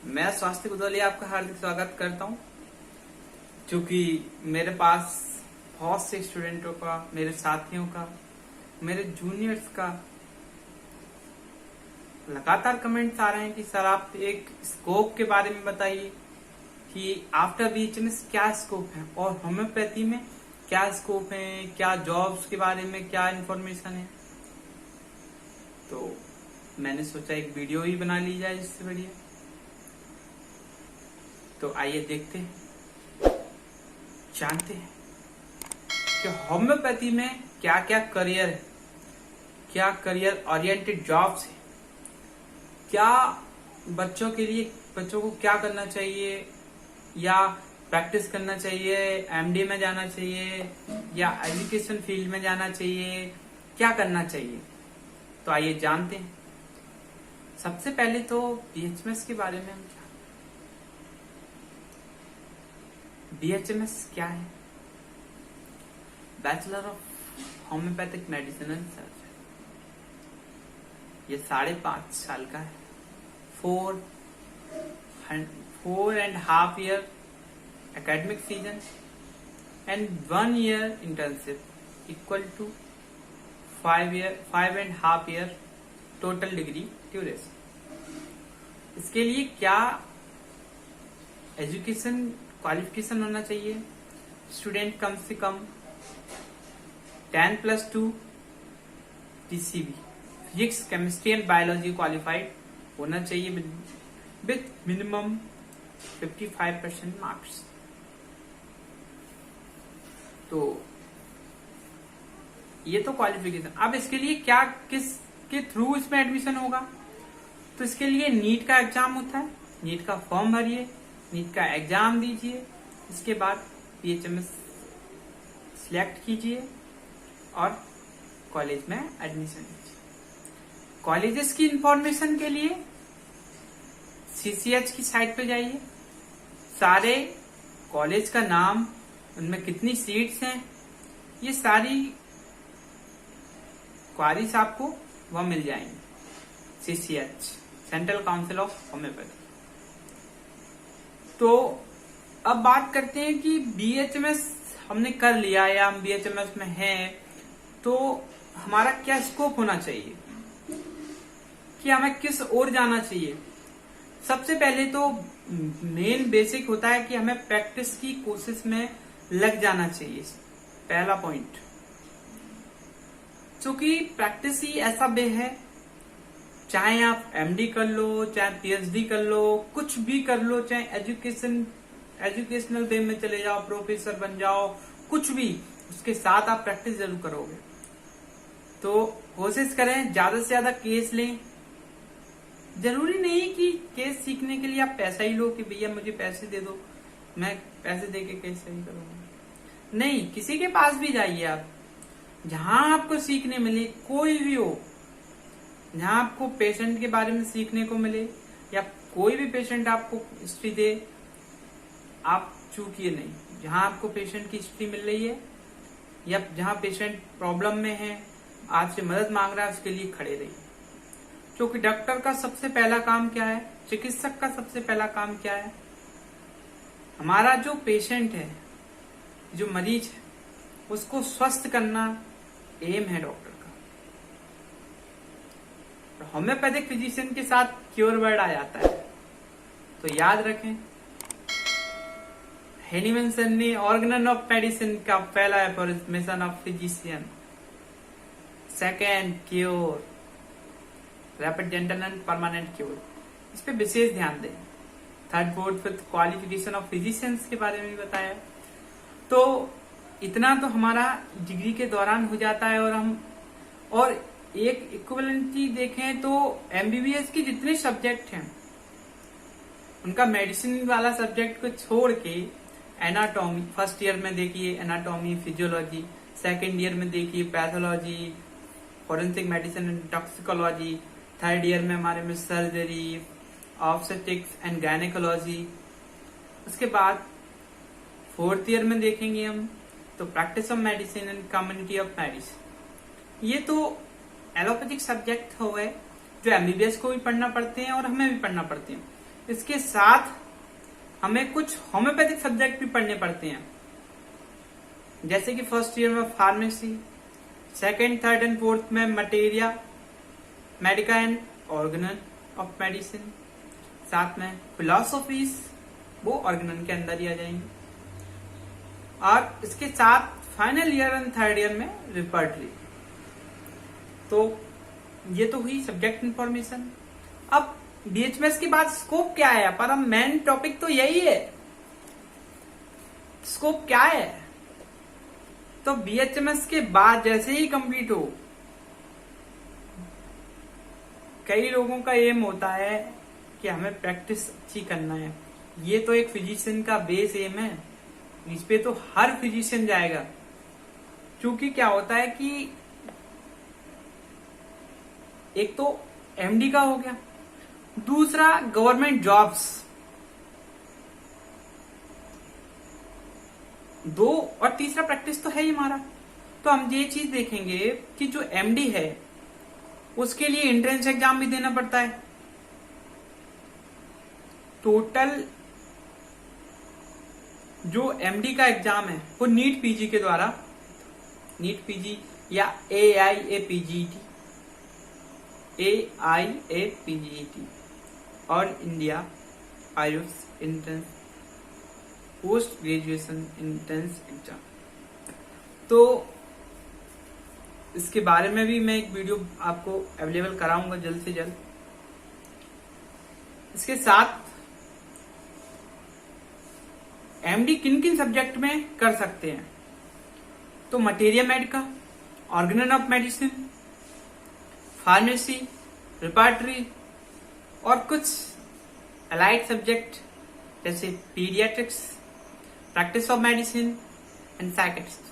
मैं स्वास्थ्य गुदौलिया आपका हार्दिक स्वागत करता हूं। क्योंकि मेरे पास बहुत से स्टूडेंटों का, मेरे साथियों का, मेरे जूनियर्स का लगातार कमेंट्स आ रहे हैं कि सर आप एक स्कोप के बारे में बताइए कि आफ्टर बीएचएमएस क्या स्कोप है और होम्योपैथी में क्या स्कोप है, क्या जॉब्स के बारे में क्या इंफॉर्मेशन है। तो मैंने सोचा एक वीडियो ही बना ली जाए इससे बढ़िया। तो आइए देखते हैं, जानते हैं कि होम्योपैथी में क्या क्या करियर है, क्या करियर ओरिएंटेड जॉब्स है, क्या बच्चों के लिए बच्चों को क्या करना चाहिए, या प्रैक्टिस करना चाहिए, एमडी में जाना चाहिए या एजुकेशन फील्ड में जाना चाहिए, क्या करना चाहिए। तो आइए जानते हैं। सबसे पहले तो बीएचएमएस के बारे में हम बीएचएमएस क्या है? Bachelor of homeopathic medicine and surgery. ये 5.5 साल का है। 4.5 year academic season and 1 year internship equal to 5.5 year total degree duration। इसके लिए क्या एजुकेशन क्वालिफिकेशन होना चाहिए? स्टूडेंट कम से कम 10+2 PCB physics, chemistry and biology qualified होना चाहिए विथ मिनिमम 55% मार्क्स। तो ये तो क्वालिफिकेशन। अब इसके लिए क्या, किसके थ्रू इसमें एडमिशन होगा? तो इसके लिए नीट का एग्जाम होता है। नीट का फॉर्म भरिए, नीट का एग्जाम दीजिए, इसके बाद बीएचएमएस सिलेक्ट कीजिए और कॉलेज में एडमिशन लीजिए। कॉलेजेस की इंफॉर्मेशन के लिए सीसीएच की साइट पे जाइए। सारे कॉलेज का नाम, उनमें कितनी सीट्स हैं, ये सारी क्वारीज आपको वह मिल जाएंगी। CCH, central council of homeopathy. तो अब बात करते हैं कि बीएचएमएस हमने कर लिया या हम बीएचएमएस में हैं, तो हमारा क्या स्कोप होना चाहिए, कि हमें किस ओर जाना चाहिए। सबसे पहले तो मेन बेसिक होता है कि हमें प्रैक्टिस की कोशिश में लग जाना चाहिए। पहला पॉइंट, क्योंकि प्रैक्टिस ही ऐसा वे है, चाहे आप एमडी कर लो, चाहे पीएचडी कर लो, कुछ भी कर लो, चाहे एजुकेशनल वे में चले जाओ, प्रोफेसर बन जाओ, कुछ भी, उसके साथ आप प्रैक्टिस जरूर करोगे। तो कोशिश करें ज्यादा से ज्यादा केस लें। जरूरी नहीं कि केस सीखने के लिए आप पैसा ही लो कि भैया मुझे पैसे दे दो, मैं पैसे दे के केस सही करूंगा। नहीं, किसी के पास भी जाइए आप, जहां आपको सीखने मिले, कोई भी हो, जहां आपको पेशेंट के बारे में सीखने को मिले या कोई भी पेशेंट आपको हिस्ट्री दे, आप चूकिए नहीं। जहां आपको पेशेंट की हिस्ट्री मिल रही है या जहां पेशेंट प्रॉब्लम में है, आपसे मदद मांग रहा है, उसके लिए खड़े रहिए। क्योंकि डॉक्टर का सबसे पहला काम क्या है, चिकित्सक का सबसे पहला काम क्या है? हमारा जो पेशेंट है, जो मरीज है, उसको स्वस्थ करना एम है डॉक्टर का। होम्योपैथिक फिजिशियन के साथ क्योर वर्ड आ जाता है, तो याद रखें। हेनिमैन ने ऑर्गन ऑफ मेडिसिन का पहला affirmation of physician, second cure, rapid dental and permanent cure, इस पे विशेष ध्यान दें। Third, fourth, fifth qualification of physicians के बारे में भी बताया। तो इतना तो हमारा डिग्री के दौरान हो जाता है। और एक इक्विवेलेंटी देखें तो एमबीबीएस की जितने सब्जेक्ट हैं, उनका मेडिसिन वाला सब्जेक्ट को छोड़ के एनाटॉमी, फर्स्ट ईयर में देखिए एनाटॉमी, फिजियोलॉजी, सेकेंड ईयर में देखिए pathology, forensic medicine and toxicology, third year में हमारे में सर्जरी, ऑब्स्टेट्रिक्स एंड गायनेकोलॉजी। उसके बाद फोर्थ ईयर में देखेंगे हम तो practice of medicine and community of medicine. ये तो एलोपैथिक सब्जेक्ट हो गए जो एमबीबीएस को भी पढ़ना पड़ते हैं और हमें भी पढ़ना पड़ते हैं। इसके साथ हमें कुछ होम्योपैथिक सब्जेक्ट भी पढ़ने पड़ते हैं, जैसे कि फर्स्ट ईयर में pharmacy, second, third and fourth में materia medica and organon of medicine, साथ में फिलोसॉफीज वो ऑर्गेनन के अंदर ही आ जाएंगे, और इसके साथ final year and third year में रिपर्टरी। तो ये तो हुई सब्जेक्ट इंफॉर्मेशन। अब बीएचएमएस के बाद स्कोप क्या है, पर अब मेन टॉपिक तो यही है, स्कोप क्या है। तो बीएचएमएस के बाद जैसे ही कंप्लीट हो, कई लोगों का एम होता है कि हमें प्रैक्टिस अच्छी करना है। ये तो एक फिजिशियन का बेस एम है, इस पे तो हर फिजिशियन जाएगा, क्योंकि क्या होता है कि एक तो एमडी का हो गया, दूसरा गवर्नमेंट जॉब्स, दो, और तीसरा प्रैक्टिस तो है ही हमारा। तो हम ये चीज देखेंगे कि जो एमडी है उसके लिए एंट्रेंस एग्जाम भी देना पड़ता है। टोटल जो एमडी का एग्जाम है वो नीट पीजी के द्वारा, नीट पीजी या AIAPGET और India Ayush entrance post graduation entrance exam. तो इसके बारे में भी मैं एक वीडियो आपको अवेलेबल कराऊंगा जल्द से जल्द। इसके साथ एमडी किन किन सब्जेक्ट में कर सकते हैं, तो materia medica, organon of medicine, pharmacy, repertory और कुछ अलाइड सब्जेक्ट जैसे paediatrics, practice of medicine and psychiatrist.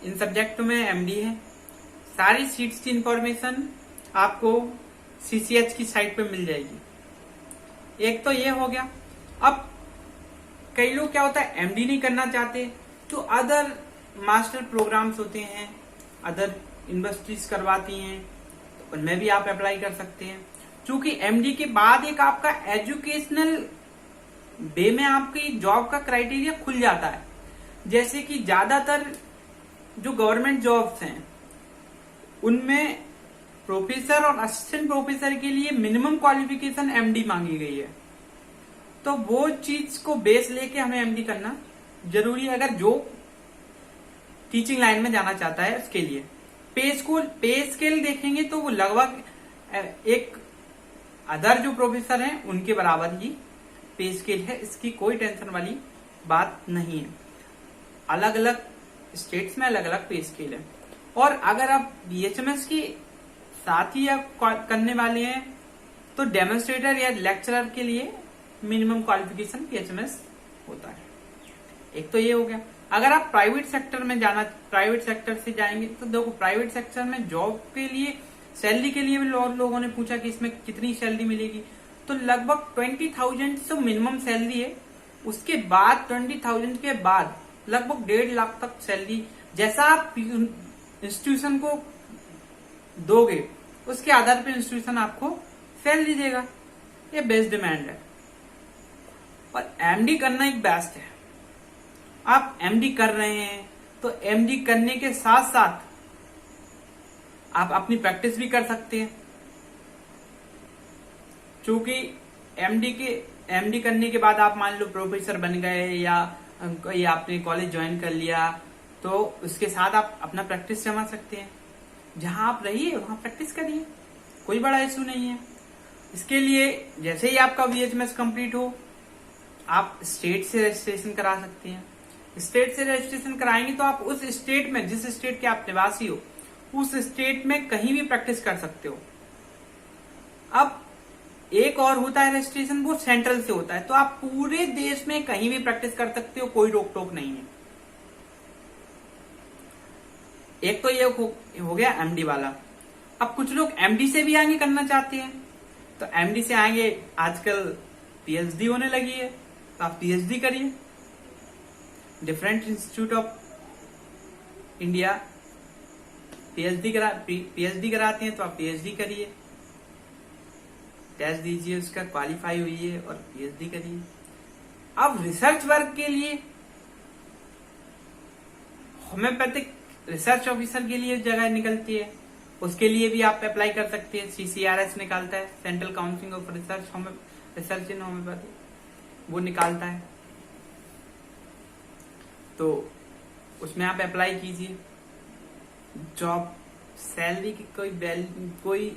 इन सब्जेक्टों में एमडी है। सारी सीट्स की इंफॉर्मेशन आपको CCH की साइट पे मिल जाएगी। एक तो ये हो गया। अब कई लोग क्या होता है एमडी नहीं करना चाहते, तो अदर मास्टर प्रोग्राम्स होते हैं, अदर यूनिवर्सिटीज करवाती हैं, तो उनमें भी आप अप्लाई कर सकते हैं। क्योंकि एमडी के बाद एक आपका एजुकेशनल वे में आपकी जॉब का क्राइटेरिया खुल जाता है। जैसे कि ज्यादातर जो गवर्नमेंट जॉब्स हैं उनमें प्रोफेसर और असिस्टेंट प्रोफेसर के लिए मिनिमम क्वालिफिकेशन एमडी मांगी गई है। तो वो चीज को बेस लेके हमें एमडी करना जरूरी है, अगर जो टीचिंग लाइन में जाना चाहता है उसके लिए। पे स्केल देखेंगे तो वो लगभग एक अदर जो प्रोफेसर हैं उनके बराबर ही पे स्केल है, इसकी कोई टेंशन वाली बात नहीं है। अलग अलग स्टेट्स में अलग अलग पे स्केल है। और अगर आप बीएचएमएस के साथ ही आप करने वाले हैं तो डेमोन्स्ट्रेटर या लेक्चरर के लिए मिनिमम क्वालिफिकेशन बीएचएमएस होता है। एक तो ये हो गया। अगर आप प्राइवेट सेक्टर में जाना, प्राइवेट सेक्टर से जाएंगे तो देखो प्राइवेट सेक्टर में जॉब के लिए सैलरी के लिए भी लोगों ने पूछा कि इसमें कितनी सैलरी मिलेगी, तो लगभग 20,000 तो मिनिमम सैलरी है। उसके बाद 20,000 के बाद लगभग 1.5 लाख तक सैलरी, जैसा आप इंस्टीट्यूशन को दोगे उसके आधार पर इंस्टीट्यूशन आपको सैलरी देगा। ये बेस्ट डिमांड है। और एमडी करना एक बेस्ट है। आप एमडी कर रहे हैं तो एमडी करने के साथ साथ आप अपनी प्रैक्टिस भी कर सकते हैं, क्योंकि एमडी करने के बाद आप मान लो प्रोफेसर बन गए या आपने कॉलेज ज्वाइन कर लिया, तो उसके साथ आप अपना प्रैक्टिस जमा सकते हैं। जहां आप रहिए वहां प्रैक्टिस करिए, कोई बड़ा इशू नहीं है। इसके लिए जैसे ही आपका बीएचएमएस कंप्लीट हो आप स्टेट से रजिस्ट्रेशन करा सकते हैं। स्टेट से रजिस्ट्रेशन कराएंगे तो आप उस स्टेट में, जिस स्टेट के आप निवासी हो, उस स्टेट में कहीं भी प्रैक्टिस कर सकते हो। अब एक और होता है रजिस्ट्रेशन, वो सेंट्रल से होता है, तो आप पूरे देश में कहीं भी प्रैक्टिस कर सकते हो, कोई रोक टोक नहीं है। एक तो ये हो गया एमडी वाला। अब कुछ लोग एमडी से भी आगे करना चाहते हैं, तो एमडी से आगे आजकल पीएचडी होने लगी है, तो आप पीएचडी करिए। Different institute of India PhD कराती हैं, तो आप पीएचडी करिए। टेस्ट दीजिए, उसका क्वालिफाई हुई है और पीएचडी करिए। अब रिसर्च वर्क के लिए होम्योपैथिक रिसर्च ऑफिसर के लिए जगह निकलती है, उसके लिए भी आप अप्लाई कर सकते हैं। CCRS निकालता है, central council of research in homeopathy, वो निकालता है, तो उसमें आप अप्लाई कीजिए। जॉब सैलरी की कोई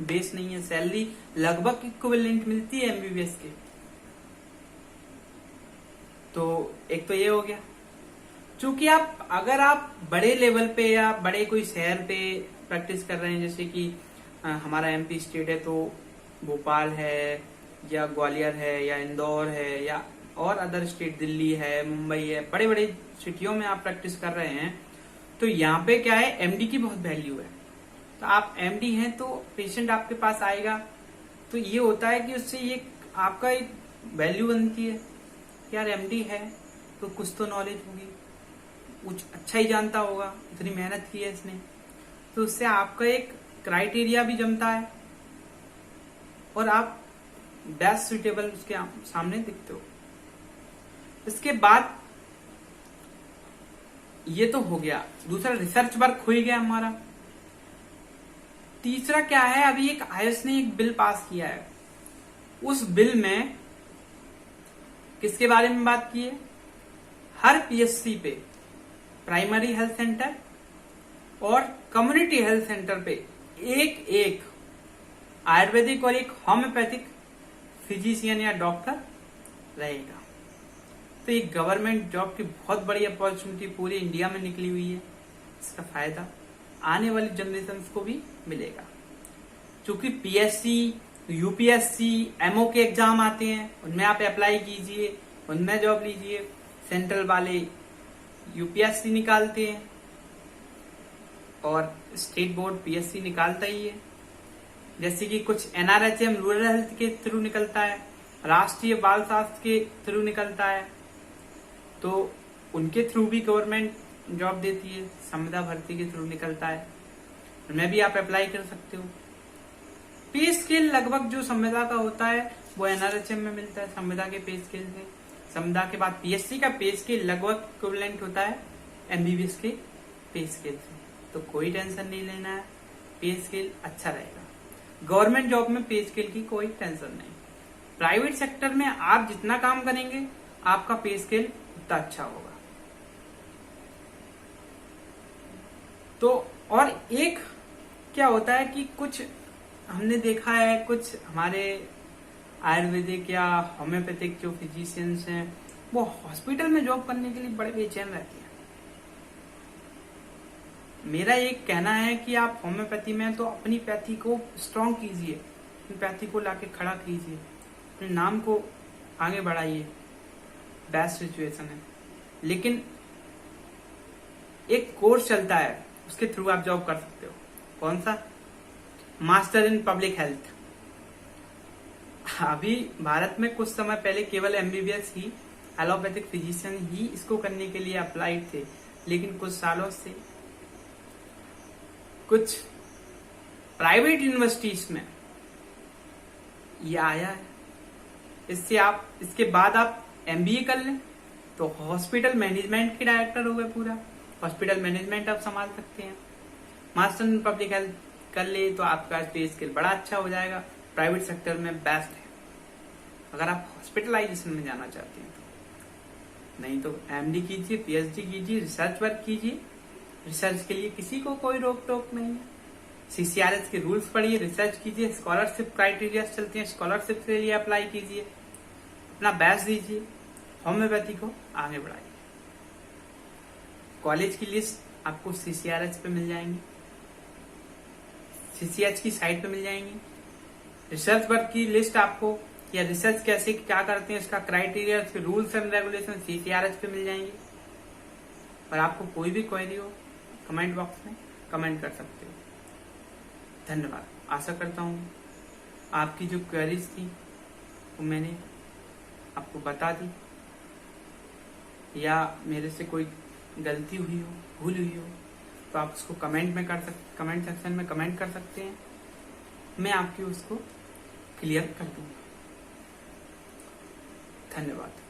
बेस नहीं है, सैलरी लगभग इक्विवेलेंट मिलती है MBBS के। तो एक तो ये हो गया। चूंकि अगर आप बड़े लेवल पे या बड़े कोई शहर पे प्रैक्टिस कर रहे हैं, जैसे कि हमारा MP स्टेट है, तो भोपाल है या ग्वालियर है या इंदौर है या और अदर स्टेट, दिल्ली है, मुंबई है, बड़े बड़े सिटियों में आप प्रैक्टिस कर रहे हैं, तो यहाँ पे क्या है, MD की बहुत वैल्यू है। तो आप MD हैं तो पेशेंट आपके पास आएगा, तो ये होता है कि उससे ये आपका एक वैल्यू बनती है, यार MD है तो कुछ तो नॉलेज होगी, कुछ अच्छा ही जानता होगा, इतनी मेहनत की है इसने, तो उससे आपका एक क्राइटेरिया भी जमता है और आप बेस्ट सुटेबल उसके सामने दिखते हो। इसके बाद ये तो हो गया, दूसरा रिसर्च वर्क हो ही गया हमारा। तीसरा क्या है, अभी एक आयुष ने एक बिल पास किया है, उस बिल में किसके बारे में बात की है, हर PSC पे प्राइमरी हेल्थ सेंटर और कम्युनिटी हेल्थ सेंटर पे एक आयुर्वेदिक और एक होम्योपैथिक फिजिशियन या डॉक्टर रहेगा। तो ये गवर्नमेंट जॉब की बहुत बड़ी अपॉर्चुनिटी पूरे इंडिया में निकली हुई है, इसका फायदा आने वाली जनरेशन को भी मिलेगा। क्योंकि PSC, UPSC, MO के एग्जाम आते हैं, उनमें आप अप्लाई कीजिए, उनमें जॉब लीजिए। सेंट्रल वाले UPSC निकालते हैं और स्टेट बोर्ड PSC निकालता ही है। जैसे कि कुछ NRHM रूरल हेल्थ के थ्रू निकलता है, राष्ट्रीय बाल स्वास्थ्य के थ्रू निकलता है, तो उनके थ्रू भी गवर्नमेंट जॉब देती है। संविदा भर्ती के थ्रू निकलता है, उनमें भी आप अप्लाई कर सकते हो। पे स्केल लगभग जो संविदा का होता है वो NRHM में मिलता है, संविदा के पे स्केल से। संविदा के बाद PSC का पे स्केल लगभग इक्विवेलेंट होता है MBBS के पे स्केल से, तो कोई टेंशन नहीं लेना है, पे स्केल अच्छा रहेगा। गवर्नमेंट जॉब में पे स्केल की कोई टेंशन नहीं। प्राइवेट सेक्टर में आप जितना काम करेंगे आपका पे स्केल उतना अच्छा होगा। तो और एक क्या होता है कि कुछ हमने देखा है, कुछ हमारे आयुर्वेदिक या होम्योपैथिक जो फिजिशियंस हैं वो हॉस्पिटल में जॉब करने के लिए बड़े बेचैन रहते हैं। मेरा एक कहना है कि आप होम्योपैथी में तो अपनी पैथी को स्ट्रॉन्ग कीजिए, अपनी पैथी को लाके खड़ा कीजिए, अपने नाम को आगे बढ़ाइए, बेस्ट सिचुएशन है। लेकिन एक कोर्स चलता है, उसके थ्रू आप जॉब कर सकते हो। कौन सा? Master in public health. अभी भारत में कुछ समय पहले केवल MBBS ही, एलोपैथिक फिजिशियन ही इसको करने के लिए अप्लाइड थे, लेकिन कुछ सालों से कुछ प्राइवेट यूनिवर्सिटीज में ये आया है। इसके बाद आप MBA कर लें तो हॉस्पिटल मैनेजमेंट के डायरेक्टर हो गए, पूरा हॉस्पिटल मैनेजमेंट आप संभाल सकते हैं। मास्टर इन पब्लिक हेल्थ कर ले तो आपका पे स्केल बड़ा अच्छा हो जाएगा, प्राइवेट सेक्टर में बेस्ट है अगर आप हॉस्पिटलाइजेशन में जाना चाहते हैं तो। नहीं तो MD कीजिए, PhD कीजिए, रिसर्च वर्क कीजिए। रिसर्च के लिए किसी को कोई रोक टोक नहीं है। CCRS के रूल्स पढ़िए, रिसर्च कीजिए, स्कॉलरशिप क्राइटेरिया चलते हैं, स्कॉलरशिप के लिए अप्लाई कीजिए, अपना बेस्ट दीजिए, होम्योपैथी को आगे बढ़ाइए। कॉलेज की लिस्ट आपको CCRS पे मिल जाएंगी, CCH की साइट पे मिल जाएंगी। रिसर्च वर्क की लिस्ट आपको, या रिसर्च कैसे क्या करते हैं, इसका क्राइटेरिया, इसके रूल्स एंड रेगुलेशन CCRS पे मिल जाएंगे। और आपको कोई भी क्वेरी हो कमेंट बॉक्स में कमेंट कर सकते हो। धन्यवाद। आशा करता हूँ आपकी जो क्वेरीज थी वो मैंने आपको बता दी, या मेरे से कोई गलती हुई हो, भूल हुई हो तो आप उसको कमेंट सेक्शन में कमेंट कर सकते हैं। मैं आपकी उसको क्लियर कर दूंगा। धन्यवाद।